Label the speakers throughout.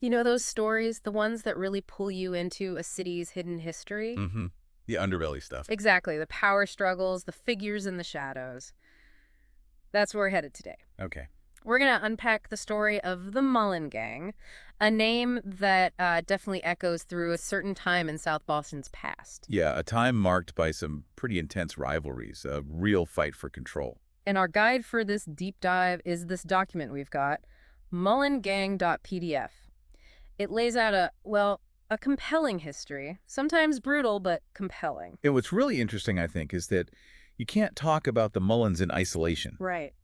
Speaker 1: You know those stories, the ones that really pull you into a city's hidden history?
Speaker 2: Mm-hmm. The underbelly stuff.
Speaker 1: Exactly, the power struggles, the figures in the shadows. That's where we're headed today.
Speaker 2: Okay.
Speaker 1: We're going to unpack the story of the Mullen Gang, a name that definitely echoes through a certain time in South Boston's past.
Speaker 2: Yeah, a time marked by some pretty intense rivalries, a real fight for control.
Speaker 1: And our guide for this deep dive is this document we've got, mullengang.pdf. It lays out a compelling history, sometimes brutal, but compelling.
Speaker 2: And what's really interesting, I think, is that you can't talk about the Mullins in isolation.
Speaker 1: Right.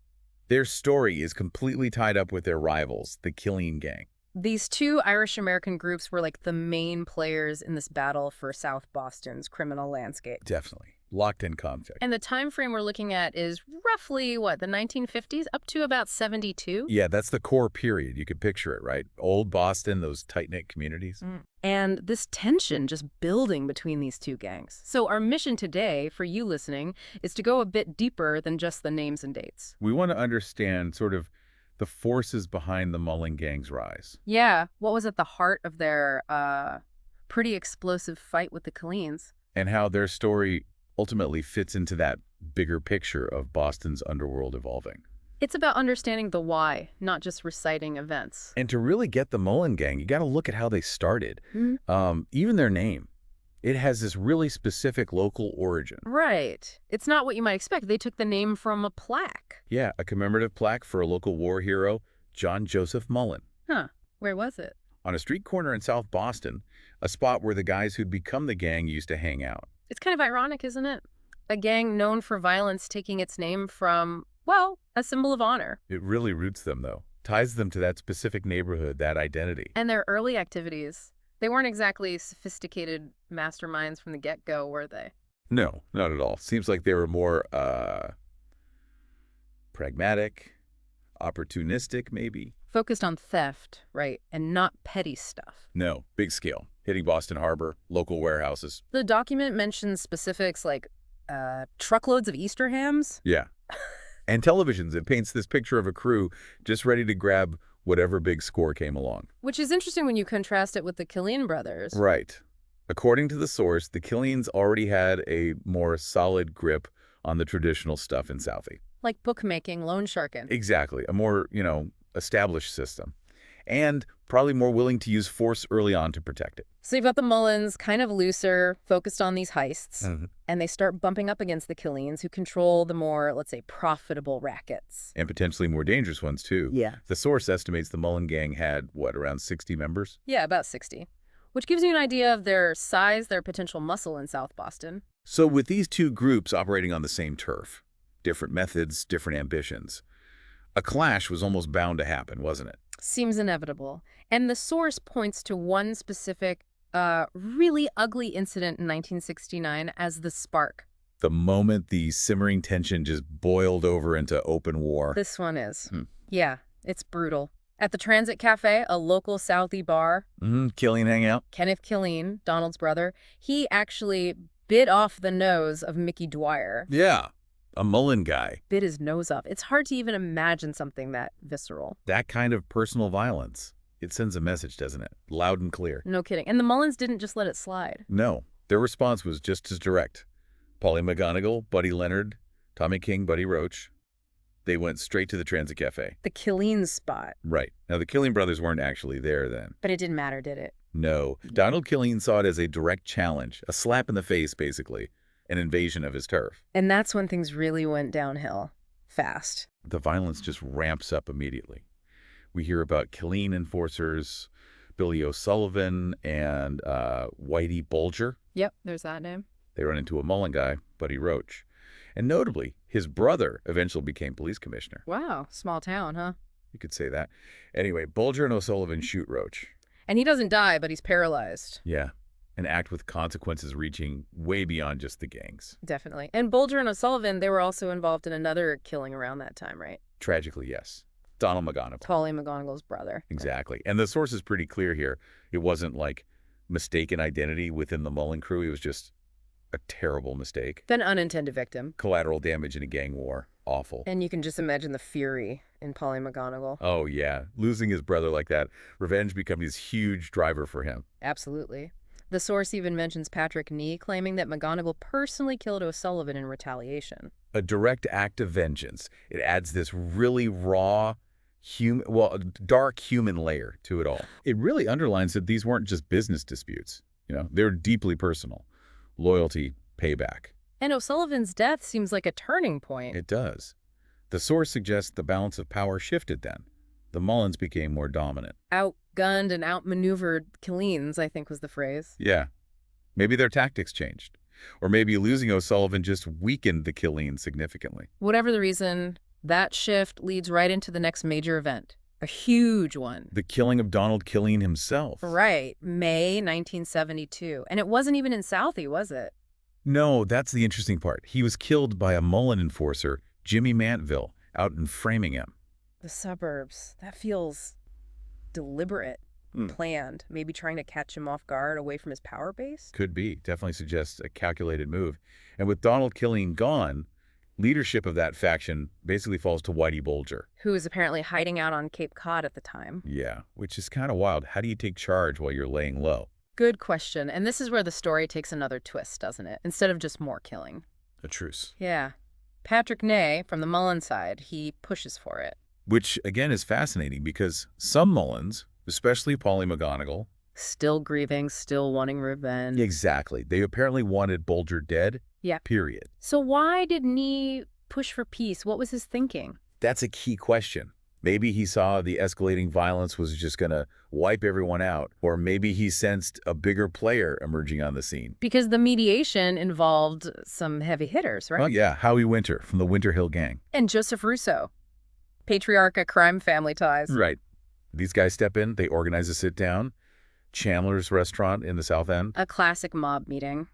Speaker 2: Their story is completely tied up with their rivals, the Killeen Gang.
Speaker 1: These two Irish-American groups were like the main players in this battle for South Boston's criminal landscape.
Speaker 2: Definitely. Locked in conflict.
Speaker 1: And the time frame we're looking at is roughly, the 1950s up to about 72?
Speaker 2: Yeah, that's the core period. You could picture it, right? Old Boston, those tight-knit communities.
Speaker 1: And this tension just building between these two gangs. So our mission today, for you listening, is to go a bit deeper than just the names and dates.
Speaker 2: We want to understand sort of the forces behind the Mullen Gang's rise.
Speaker 1: Yeah, what was at the heart of their pretty explosive fight with the Colleens?
Speaker 2: And how their story ultimately fits into that bigger picture of Boston's underworld evolving.
Speaker 1: It's about understanding the why, not just reciting events.
Speaker 2: And to really get the Mullen Gang, you got to look at how they started. Even their name, it has this really specific local origin.
Speaker 1: Right. It's not what you might expect. They took the name from a plaque.
Speaker 2: Yeah, a commemorative plaque for a local war hero, John Joseph Mullen.
Speaker 1: Huh. Where was it?
Speaker 2: On a street corner in South Boston, a spot where the guys who'd become the gang used to hang out.
Speaker 1: It's kind of ironic, isn't it? A gang known for violence taking its name from, a symbol of honor.
Speaker 2: It really roots them, though. Ties them to that specific neighborhood, that identity.
Speaker 1: And their early activities. They weren't exactly sophisticated masterminds from the get-go, were they?
Speaker 2: No, not at all. Seems like they were more pragmatic, opportunistic, maybe.
Speaker 1: Focused on theft, right, and not petty stuff.
Speaker 2: No, big scale. Hitting Boston Harbor, local warehouses.
Speaker 1: The document mentions specifics like truckloads of Easter hams.
Speaker 2: Yeah. And televisions. It paints this picture of a crew just ready to grab whatever big score came along.
Speaker 1: Which is interesting when you contrast it with the Killeen brothers.
Speaker 2: Right. According to the source, the Killeens already had a more solid grip on the traditional stuff in Southie.
Speaker 1: Like bookmaking, loan sharking.
Speaker 2: Exactly. A more, established system. And probably more willing to use force early on to protect it.
Speaker 1: So you've got the Mullens, kind of looser, focused on these heists, and they start bumping up against the Killeens, who control the more, let's say, profitable rackets.
Speaker 2: And potentially more dangerous ones, too.
Speaker 1: Yeah.
Speaker 2: The source estimates the Mullen Gang had, around 60 members?
Speaker 1: Yeah, about 60. Which gives you an idea of their size, their potential muscle in South Boston.
Speaker 2: So with these two groups operating on the same turf, different methods, different ambitions, a clash was almost bound to happen, wasn't it?
Speaker 1: Seems inevitable. And the source points to one specific, really ugly incident in 1969 as the spark.
Speaker 2: The moment the simmering tension just boiled over into open war.
Speaker 1: This one is. Yeah, it's brutal. At the Transit Cafe, a local Southie bar,
Speaker 2: Killeen hangout.
Speaker 1: Kenneth Killeen, Donald's brother, he actually bit off the nose of Mickey Dwyer.
Speaker 2: Yeah, a Mullen guy.
Speaker 1: Bit his nose off. It's hard to even imagine something that visceral.
Speaker 2: That kind of personal violence. It sends a message, doesn't it? Loud and clear.
Speaker 1: No kidding. And the Mullens didn't just let it slide.
Speaker 2: No, their response was just as direct. Polly McGonigal, Buddy Leonard, Tommy King, Buddy Roach. They went straight to the Transit Cafe.
Speaker 1: The Killeen spot.
Speaker 2: Right. Now, the Killeen brothers weren't actually there then.
Speaker 1: But it didn't matter, did it?
Speaker 2: No. Donald Killeen saw it as a direct challenge, a slap in the face, basically, an invasion of his turf.
Speaker 1: And that's when things really went downhill. Fast.
Speaker 2: The violence just ramps up immediately. We hear about Killeen enforcers, Billy O'Sullivan, and Whitey Bulger.
Speaker 1: Yep, there's that name.
Speaker 2: They run into a Mullen guy, Buddy Roach. And notably, his brother eventually became police commissioner.
Speaker 1: Wow, small town, huh?
Speaker 2: You could say that. Anyway, Bulger and O'Sullivan shoot Roach.
Speaker 1: And he doesn't die, but he's paralyzed.
Speaker 2: Yeah, an act with consequences reaching way beyond just the gangs.
Speaker 1: Definitely. And Bulger and O'Sullivan, they were also involved in another killing around that time, right?
Speaker 2: Tragically, yes. Donald McGonigal.
Speaker 1: Polly McGonigal's brother.
Speaker 2: Exactly. And the source is pretty clear here. It wasn't like mistaken identity within the Mullen crew. It was just a terrible mistake.
Speaker 1: Then unintended victim.
Speaker 2: Collateral damage in a gang war. Awful.
Speaker 1: And you can just imagine the fury in Polly McGonagall.
Speaker 2: Oh, yeah. Losing his brother like that, revenge becoming this huge driver for him.
Speaker 1: Absolutely. The source even mentions Patrick Nee claiming that McGonagall personally killed O'Sullivan in retaliation.
Speaker 2: A direct act of vengeance. It adds this really raw, dark human layer to it all. It really underlines that these weren't just business disputes. They're deeply personal. Loyalty, payback.
Speaker 1: And O'Sullivan's death seems like a turning point.
Speaker 2: It does. The source suggests the balance of power shifted then. The Mullens became more dominant.
Speaker 1: Outgunned and outmaneuvered Killeens, I think was the phrase.
Speaker 2: Yeah. Maybe their tactics changed. Or maybe losing O'Sullivan just weakened the Killeens significantly.
Speaker 1: Whatever the reason, that shift leads right into the next major event. A huge one.
Speaker 2: The killing of Donald Killeen himself.
Speaker 1: Right. May 1972. And it wasn't even in Southie, was it?
Speaker 2: No, that's the interesting part. He was killed by a Mullen enforcer, Jimmy Mantville, out in Framingham.
Speaker 1: The suburbs. That feels deliberate, planned. Maybe trying to catch him off guard away from his power base?
Speaker 2: Could be. Definitely suggests a calculated move. And with Donald Killeen gone, leadership of that faction basically falls to Whitey Bulger.
Speaker 1: Who was apparently hiding out on Cape Cod at the time.
Speaker 2: Yeah, which is kind of wild. How do you take charge while you're laying low?
Speaker 1: Good question. And this is where the story takes another twist, doesn't it? Instead of just more killing.
Speaker 2: A truce.
Speaker 1: Yeah. Patrick Ney, from the Mullen side, he pushes for it.
Speaker 2: Which, again, is fascinating because some Mullens, especially Polly McGonagall...
Speaker 1: Still grieving, still wanting revenge.
Speaker 2: Exactly. They apparently wanted Bulger dead.
Speaker 1: Yeah.
Speaker 2: Period.
Speaker 1: So why did Ney push for peace? What was his thinking?
Speaker 2: That's a key question. Maybe he saw the escalating violence was just going to wipe everyone out. Or maybe he sensed a bigger player emerging on the scene.
Speaker 1: Because the mediation involved some heavy hitters, right?
Speaker 2: Oh, yeah. Howie Winter from the Winter Hill Gang.
Speaker 1: And Joseph Russo. Patriarcha crime family ties.
Speaker 2: Right. These guys step in. They organize a sit-down. Chandler's Restaurant in the South End.
Speaker 1: A classic mob meeting.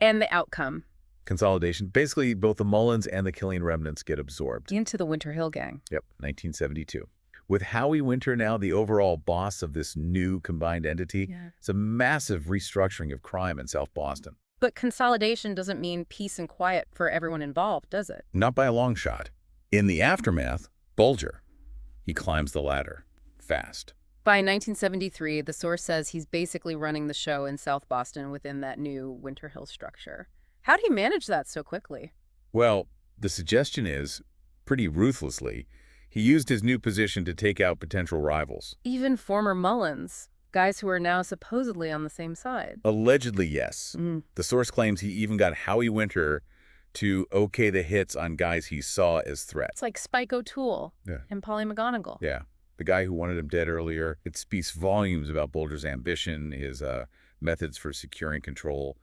Speaker 1: And the outcome.
Speaker 2: Consolidation. Basically, both the Mullens and the Killeen remnants get absorbed.
Speaker 1: Into the Winter Hill Gang.
Speaker 2: Yep, 1972. With Howie Winter now the overall boss of this new combined entity, it's a massive restructuring of crime in South Boston.
Speaker 1: But consolidation doesn't mean peace and quiet for everyone involved, does it?
Speaker 2: Not by a long shot. In the aftermath, Bulger. He climbs the ladder. Fast.
Speaker 1: By 1973, the source says he's basically running the show in South Boston within that new Winter Hill structure. How'd he manage that so quickly?
Speaker 2: Well, the suggestion is, pretty ruthlessly, he used his new position to take out potential rivals.
Speaker 1: Even former Mullens, guys who are now supposedly on the same side.
Speaker 2: Allegedly, yes. The source claims he even got Howie Winter to okay the hits on guys he saw as threats.
Speaker 1: It's like Spike O'Toole and Polly McGonagall.
Speaker 2: Yeah, the guy who wanted him dead earlier. It speaks volumes about Bulger's ambition, his methods for securing control.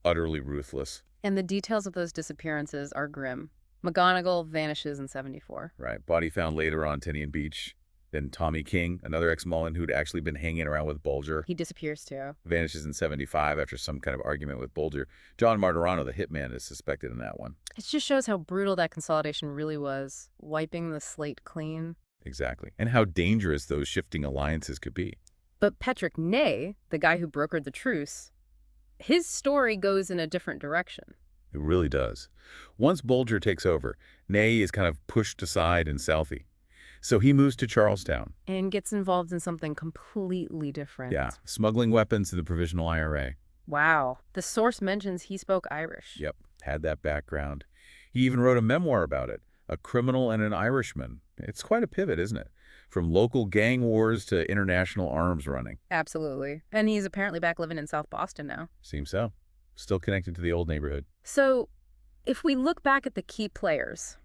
Speaker 2: Utterly ruthless.
Speaker 1: And the details of those disappearances are grim. McGonagall vanishes in 74.
Speaker 2: Right. Body found later on Tinian Beach. Then Tommy King, another ex-Mullen who'd actually been hanging around with Bulger.
Speaker 1: He disappears too.
Speaker 2: Vanishes in 75 after some kind of argument with Bulger. John Martirano, the hitman, is suspected in that one.
Speaker 1: It just shows how brutal that consolidation really was, wiping the slate clean.
Speaker 2: Exactly. And how dangerous those shifting alliances could be.
Speaker 1: But Patrick Ney, the guy who brokered the truce, his story goes in a different direction.
Speaker 2: It really does. Once Bulger takes over, Ney is kind of pushed aside in Southie. So he moves to Charlestown.
Speaker 1: And gets involved in something completely different.
Speaker 2: Yeah, smuggling weapons to the Provisional IRA.
Speaker 1: Wow. The source mentions he spoke Irish.
Speaker 2: Yep, had that background. He even wrote a memoir about it, A Criminal and an Irishman. It's quite a pivot, isn't it? From local gang wars to international arms running.
Speaker 1: Absolutely. And he's apparently back living in South Boston now.
Speaker 2: Seems so. Still connected to the old neighborhood.
Speaker 1: So, if we look back at the key players,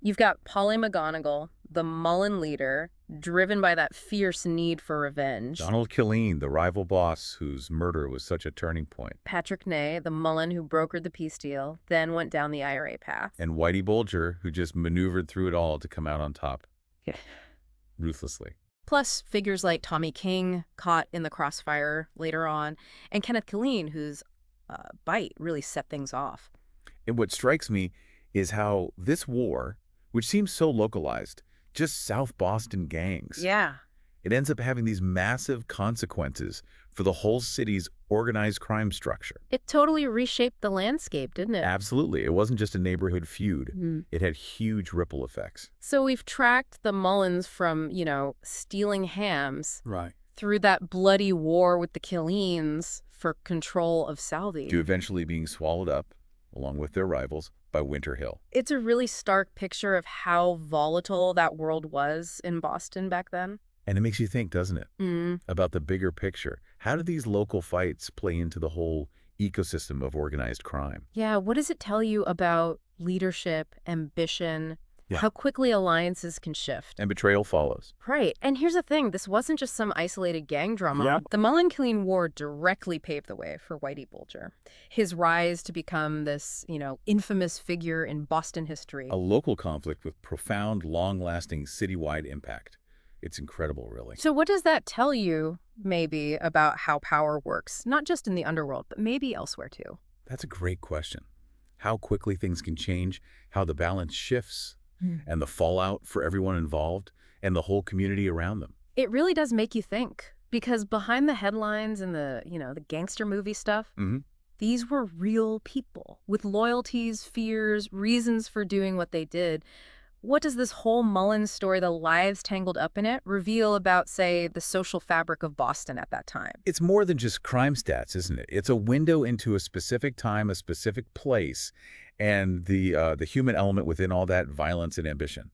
Speaker 1: you've got Polly McGonagall, the Mullen leader, driven by that fierce need for revenge.
Speaker 2: Donald Killeen, the rival boss whose murder was such a turning point.
Speaker 1: Patrick Ney, the Mullen who brokered the peace deal, then went down the IRA path.
Speaker 2: And Whitey Bulger, who just maneuvered through it all to come out on top.
Speaker 1: Yeah.
Speaker 2: Ruthlessly.
Speaker 1: Plus figures like Tommy King, caught in the crossfire later on, and Kenneth Killeen, whose bite really set things off.
Speaker 2: And what strikes me is how this war, which seems so localized, just South Boston gangs.
Speaker 1: Yeah.
Speaker 2: it ends up having these massive consequences for the whole city's organized crime structure.
Speaker 1: It totally reshaped the landscape, didn't it?
Speaker 2: Absolutely. It wasn't just a neighborhood feud.
Speaker 1: Mm.
Speaker 2: It had huge ripple effects.
Speaker 1: So we've tracked the Mullens from, stealing hams
Speaker 2: Right.
Speaker 1: through that bloody war with the Killeens for control of Saldi.
Speaker 2: To eventually being swallowed up, along with their rivals, by Winter Hill.
Speaker 1: It's a really stark picture of how volatile that world was in Boston back then.
Speaker 2: And it makes you think, doesn't it,
Speaker 1: Mm.
Speaker 2: about the bigger picture. How do these local fights play into the whole ecosystem of organized crime?
Speaker 1: Yeah, what does it tell you about leadership, ambition,
Speaker 2: Yeah.
Speaker 1: how quickly alliances can shift?
Speaker 2: And betrayal follows.
Speaker 1: Right. And here's the thing. This wasn't just some isolated gang drama.
Speaker 2: Yeah.
Speaker 1: The Mullen-Killeen War directly paved the way for Whitey Bulger. His rise to become this, infamous figure in Boston history.
Speaker 2: A local conflict with profound, long-lasting citywide impact. It's incredible, really.
Speaker 1: So what does that tell you, maybe, about how power works? Not just in the underworld, but maybe elsewhere, too.
Speaker 2: That's a great question. How quickly things can change, how the balance shifts, and the fallout for everyone involved and the whole community around them.
Speaker 1: It really does make you think, because behind the headlines and the gangster movie stuff, these were real people with loyalties, fears, reasons for doing what they did. What does this whole Mullen story, the lives tangled up in it, reveal about, say, the social fabric of Boston at that time?
Speaker 2: It's more than just crime stats, isn't it? It's a window into a specific time, a specific place, and the human element within all that violence and ambition.